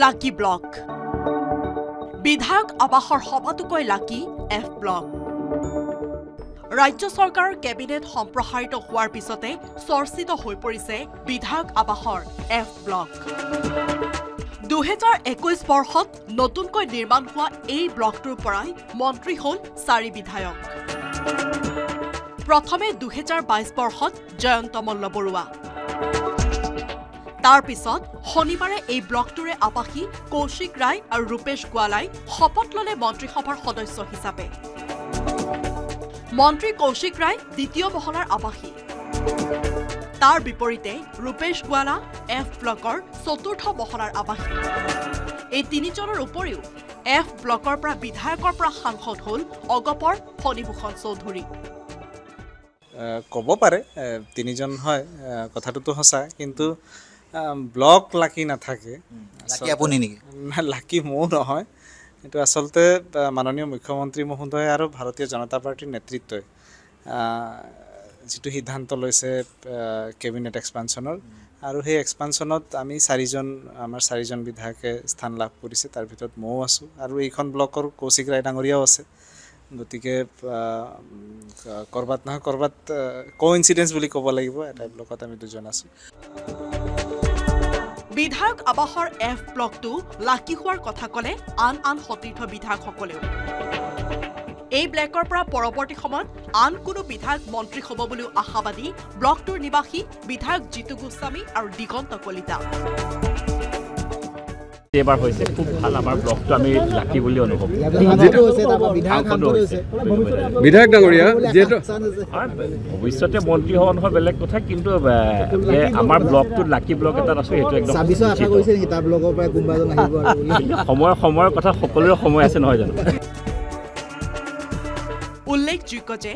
লাকি block বিধায়ক আবাসৰ সভাটোকৈ লাকি F block ৰাজ্য চৰকাৰৰ কেবিনেট সম্প্ৰসাৰিত হোৱাৰ পিছতে চৰ্চিত হৈ পৰিছে বিধায়ক আবাসৰ এফ ব্লক 2021 বৰ্ষত নতুনকৈ নিৰ্মাণ হোৱা এই ব্লকটোৰ পৰাই মন্ত্ৰী হ'ল 4 বিধায়ক প্ৰথমে 2022 বৰ্ষত জয়ন্ত মল্ল বৰুৱা তাৰ পিছত শনিবাৰে এই ব্লকটোৰে আবাসী কৌশিক ৰায় আৰু ৰূপেশ গোৱালাই শপত ললে মন্ত্ৰীসভাৰ সদস্য হিচাপে মন্ত্ৰী কৌশিক ৰায় দ্বিতীয় মহলাৰ আবাসী তাৰ বিপৰীতে ৰূপেশ গোৱালা এফ ব্লকৰ চতুৰ্থ মহলাৰ আবাসী এই তিনিজনৰ উপৰিও এফ ব্লকৰ পৰা বিধায়কৰ পৰা সাংসদ হ'ল অগপৰ ফণীভূষণ চৌধুৰী ক'ব পাৰে তিনিজন হয় কথাটোতো সঁচা কিন্তু ব্লক লাকি নাথাকে লাকি আপুনি নেকি লাকি মও নহয় এইটো আচলতে মাননীয় মুখ্যমন্ত্ৰী মহোদয় আৰু ভাৰতীয় জনতা পাৰ্টিৰ নেতৃত্বই যেটো সিদ্ধান্ত লৈছে কেবিনেট এক্সপানশনৰ আৰু সেই এক্সপানশনত আমি আমাৰ চাৰিজন বিধায়কে স্থান লাভ কৰিছে তাৰ ভিতৰত মও আছো আৰু এইখন ব্লকৰ কৌশিক ৰায় ডাঙৰীয়াও আছে গতিকে কৰবাত নহয় কৰবাত কোইনসিডেন্স বুলি ক'ব লাগিব এটা ব্লকত আমি দুজন আছো বিধায়ক আবাসৰ এফ ব্লকটো লাকি হোৱাৰ কথা ক'লে আন সতীৰ্থ বিধায়কসকলেও এই ব্লকৰ পৰা পৰৱৰ্তী সময়ত আন কোনো বিধায়ক মন্ত্ৰী হ'ব বুলিও আশাবাদী ব্লকটোৰ নিবাসী বিধায়ক জিতু গোস্বামী আৰু দিগন্ত কলিতা এবাৰ হৈছে খুব ভাল আমাৰ ব্লকটো আমি লাকি বুলি অনুভৱ বিধায়ক ডাঙৰীয়া যেহেতু ভৱিষ্যতে মন্ত্ৰী হ'ব নহয় বেলেগ কথা কিন্তু আমাৰ ব্লকটোত লাকি ব্লক এটাত আছো সেইটো একদম সময়ৰ কথা সকলোৰে সময় আছে নহয় জানো উল্লেখযোগ্য যে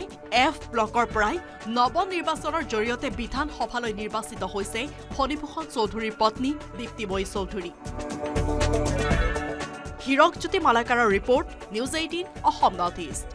এফ ব্লকৰ পৰাই নৱনিৰ্বাচনৰ জৰিয়তে বিধানসভালৈ নিৰ্বাচিত হৈছে ফণীভূষণ চৌধুৰীৰ পত্নী দীপ্তিময়ী চৌধুৰী হিৰকজ্যোতি মালাকাৰৰ report news 18 Assam north east